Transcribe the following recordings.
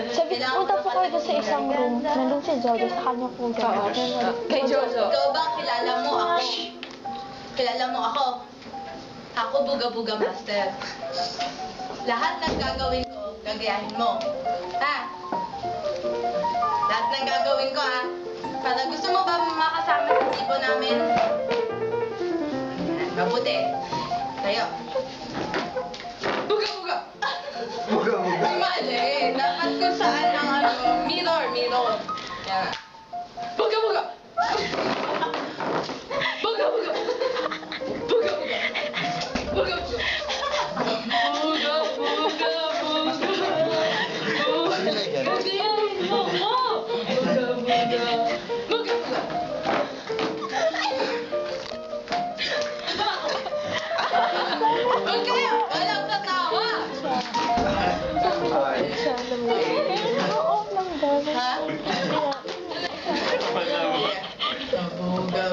Sabi, punta po kayo doon sa isang room. Nandun si Jojo, sa kanya po gano'n. Kay Jojo. Ikaw ba, kilala mo ako? Kilala mo ako? Ako, buga-buga master. Lahat ng gagawin ko, gagayahin mo. Ha? Lahat ng gagawin ko, ha? Para gusto mo ba makasama sa tipo namin? Ayan, mabuti. Tayo. Buga-buga! Buga-buga. Mali. Dapat kung saan ang ano, mirror. Yan. Buga-buga! Buga-buga! Buga-buga! Buga-buga! Huwag kayo! Walang tatawa! Oo lang daw. Ha? Buga-buga.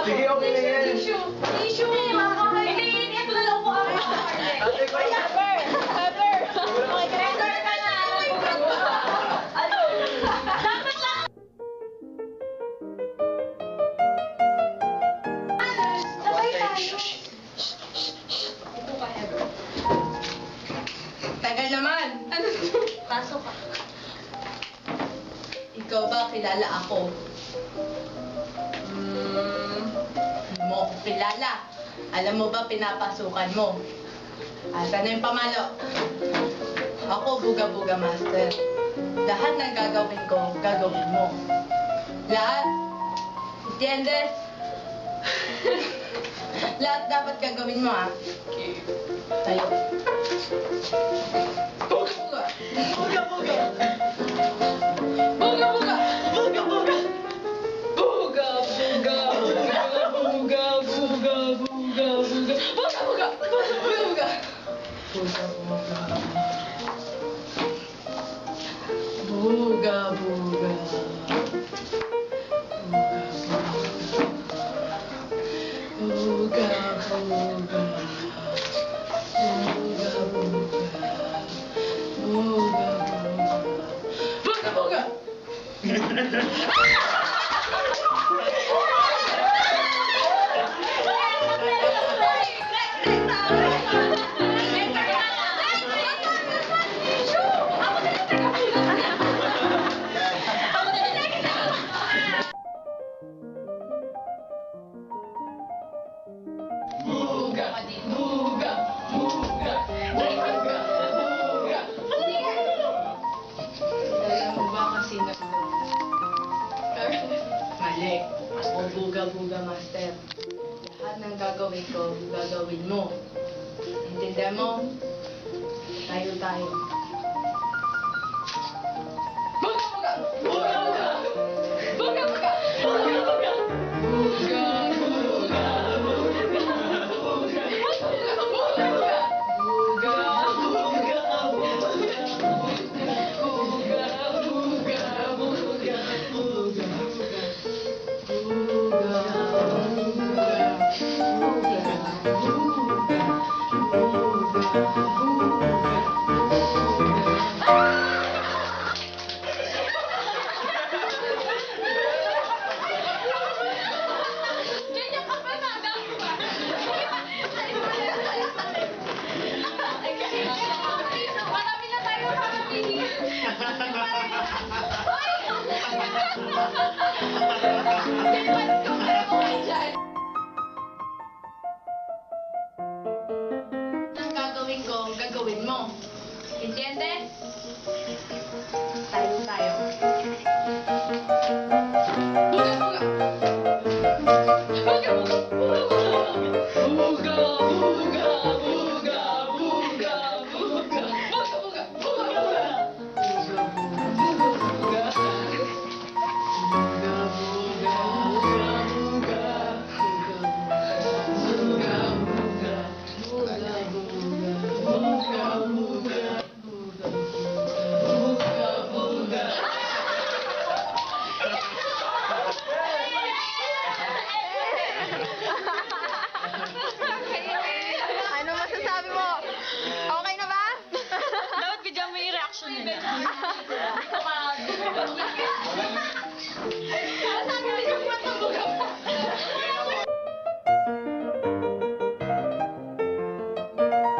Sige, okay na yan. Tissue eh, makakakainin. Ito na lang po ako. Ate ko. Pepper! Okay, Pepper ka na. Ano? Dapat lang. Sabay tayo. Ito kaya ba? Tagal naman. Ano? Pasok ka. Ikaw ba kilala ako? Hindi mo ako kilala. Alam mo ba pinapasukan mo? Asa na yung pamalo? Ako, buga-buga master. Lahat ng gagawin ko, gagawin mo. Lahat. Entiendes? Lahat dapat gagawin mo, ha? Tayo. Buga-buga! Buga-buga! Buga-buga! Buga-buga! Mali. Ako buga-buga master. Lahat ng gagawin ko, gagawin mo. Intindihan mo? Tayo. Buga-buga! Buga-buga! Buga-buga! Buga-buga! Ang gagawin ko, gagawin mo. Entiendes? Tayo. Buga-buga! reaction nila.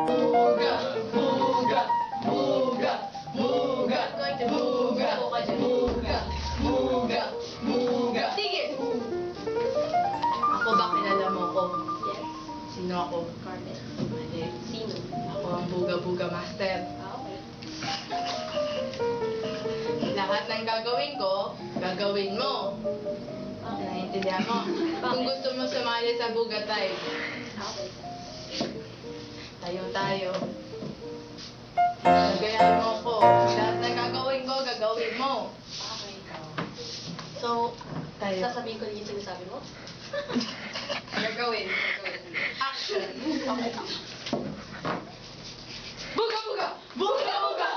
Buga, buga, buga, buga, buga, buga, buga, buga. Sige. Ako ba kilala mo ko? Yes. Sino ako? Carmen. Mali. Sino? Ako ang buga-buga master. Okay. Lahat ng gagawin ko, gagawin mo. Okay. Naiintindihan mo? Kung gusto mo sumali sa buga time, Okay. tayo. Gagayahin mo ko. Lahat ng gagawin ko, gagawin mo. Okay. So, tayo. Sasabihin ko yung sinasabi mo? Gagawin. Action. Okay. Buga, buga! Buga, buga!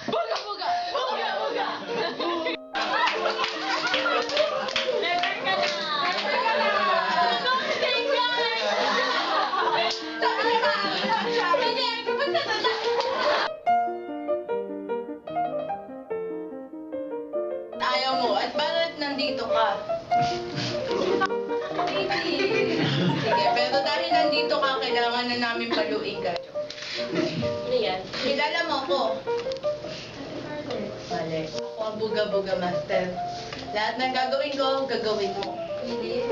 Buga, buga! Buga, buga! Never ka na! Ayaw mo. At bakit nandito ka? Sige, pero dahil nandito ka, kailangan na namin paluin ka. Ano yan? Kilala mo ko. Mali. Ako ang buga-buga master. Lahat ng gagawin ko, gagawin mo. Hindi.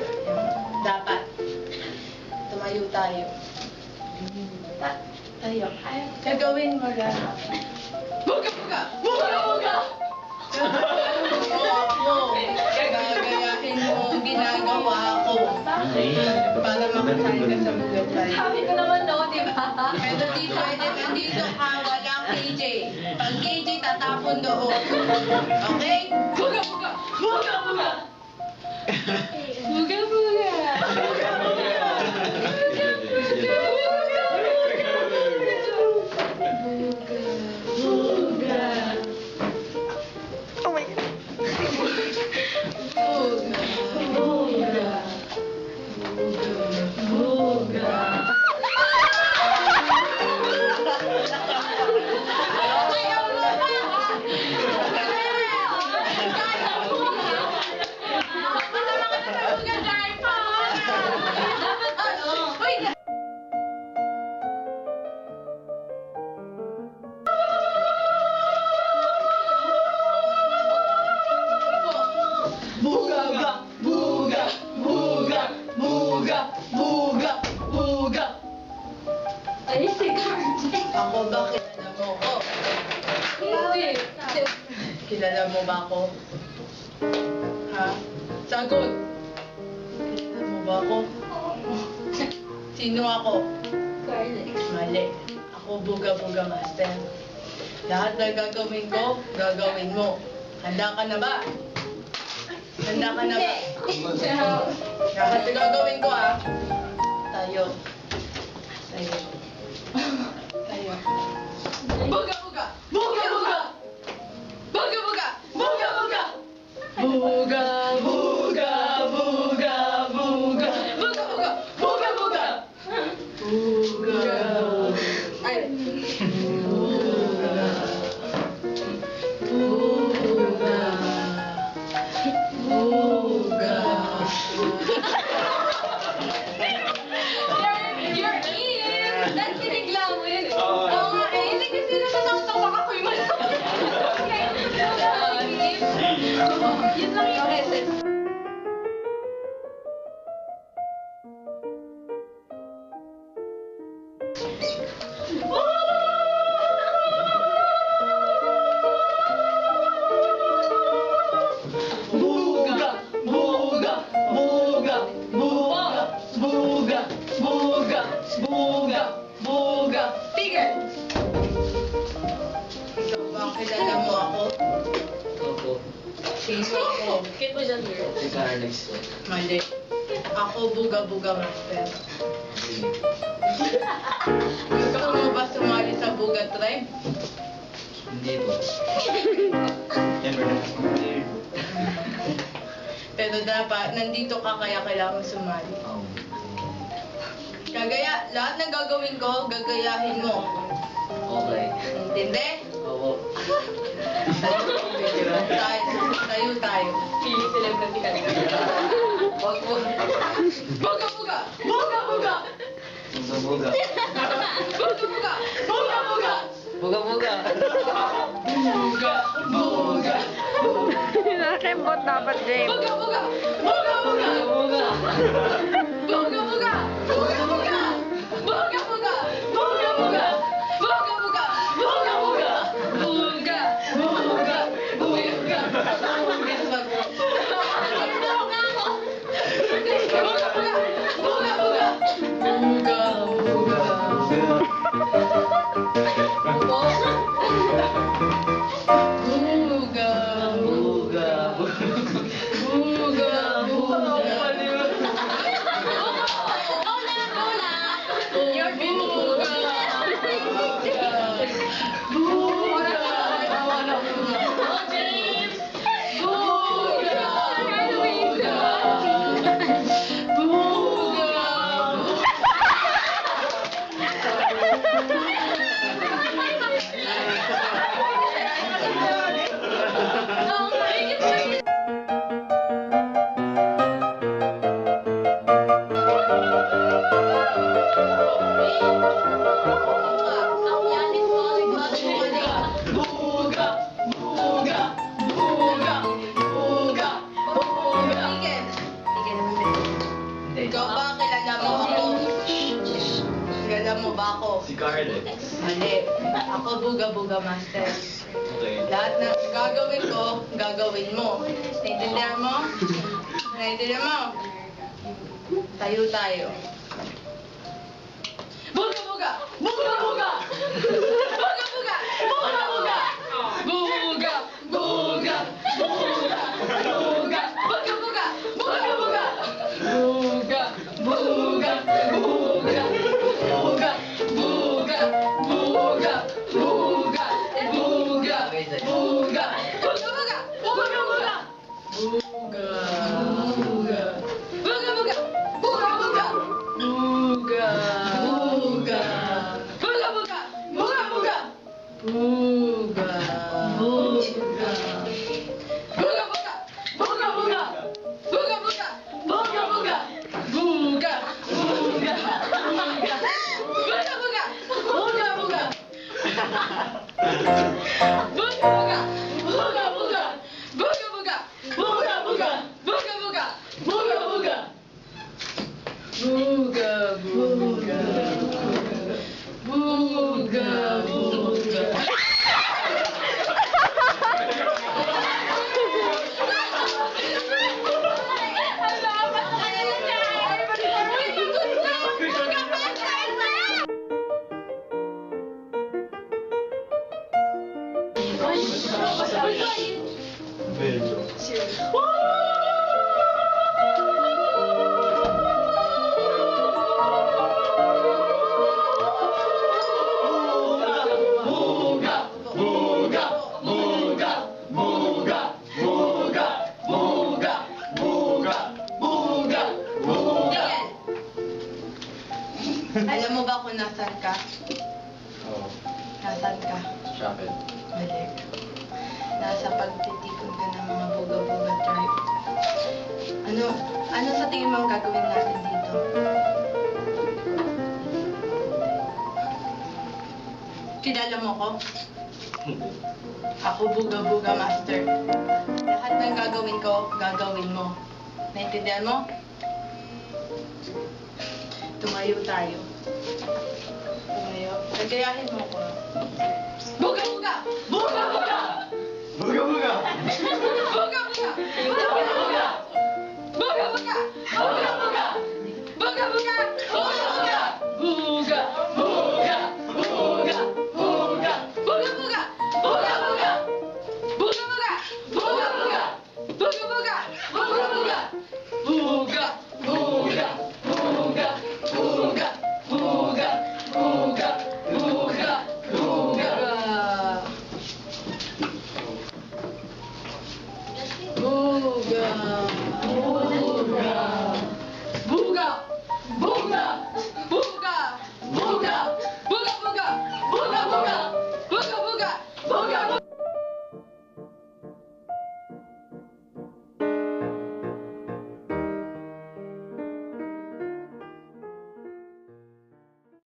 Dapat. Tumayo tayo. Tayo. Gagawin mo lang. Buga-buga! Buga-buga! Ako. Gagayahin mo ang ginagawa ko. Para makasali ka sa bugat tayo. Sabi ko naman no, di ba? Pero di pwede nandito ka, walang KJ. Pag KJ, tatapon doon. Okay? Buga, buga! Buga, buga! Buga, buga! Buga! Oh my God. Buga! Buga! Buga! Buga, buga, buga, buga, buga, buga. Ay, si Carmen. Ako ba kilala mo ko? Hindi. Kilala mo ba ako? Ha? Sagot! Kilala mo ba ako? Sino ako? Carmen. Mali. Ako buga-buga master. Lahat na gagawin ko, gagawin mo. Handa ka na ba? Handa ka na ba? Lahat na gagawin ko ah. Tayo. Tayo. Tayo. Buga-buga! Buga-buga! Buga-buga! Buga-buga! Buga, buga, buga, buga. Buga-buga! Buga-buga! Buga. Ay. Buga. Buga. Buga. You're in! That's kinig lang, wait. Oo. Oo nga eh, hindi kasi natatawa ako yung malaki. Yun lang yung essence. Buga, buga, buga, buga, buga, buga, buga, buga. Tigil! Ikaw ba kilala mo ako? Opo. Sino ako? Kit mo dyan, girl. Si Carlex po. Mali. Ako buga-buga master. Gusto mo ba sumali sa buga tribe? Hindi po. Never na po player. Pero dapat, nandito ka kaya kailangan sumali. Kagaya, lahat ng gagawin ko, gagayahin mo. Okay. Intindi? Opo. Tayo tayo. Pili celebrity ka na. Wag mo. Buga buga! Buga buga! Buga-buga. Buga buga! Buga buga! Buga-buga. Buga buga! Nakakembot dapat, James. Buga buga! Buga buga! Buga. Buga buga! Buga buga! Buga buga! Buga buga! Buga buga! Buga buga! Buga! Buga! Buga! Ikaw ba, kilala mo ako? Kilala mo ba ako? Si Carlex. Mali. Ako buga-buga master. Okay. Lahat ng gagawin ko, gagawin mo. Naintindihan mo? Naintindihan mo? Tayo tayo. Buga-buga! Buga-buga! Buga-buga! Buga-buga! Buga! Buga! Buga! Buga! Buga-buga! Buga-buga! Buga! Buga! Buga! Buga! Buga! Buga! Buga! Buga! Buga! Buga-buga! Buga-buga! Buga! Buga! Buga-buga! Buga-buga! Buga! Buga! Buga-buga! Buga-buga! Buga! Buga! Buga-buga! Buga-buga! Buga-buga! Buga-buga! Buga! Buga! Buga! Buga-buga! Buga-buga! Buga-buga! Buga-buga! Buga-buga! Buga-buga! Buga-buga! Buga-buga! Buga-buga! Buga-buga! Alam mo ba kung nasan ka? Oo. Nasan ka? Chapel. Mali. Nasa pagtitikod ka ng mga buga-buga tribe. Ano sa tingin mo ang gagawin natin dito? Kilala mo ko? Ako buga-buga master. Lahat ng gagawin ko, gagawin mo. Naintindihan mo? Tumayo tayo. Tumayo. Nagayahin mo ko.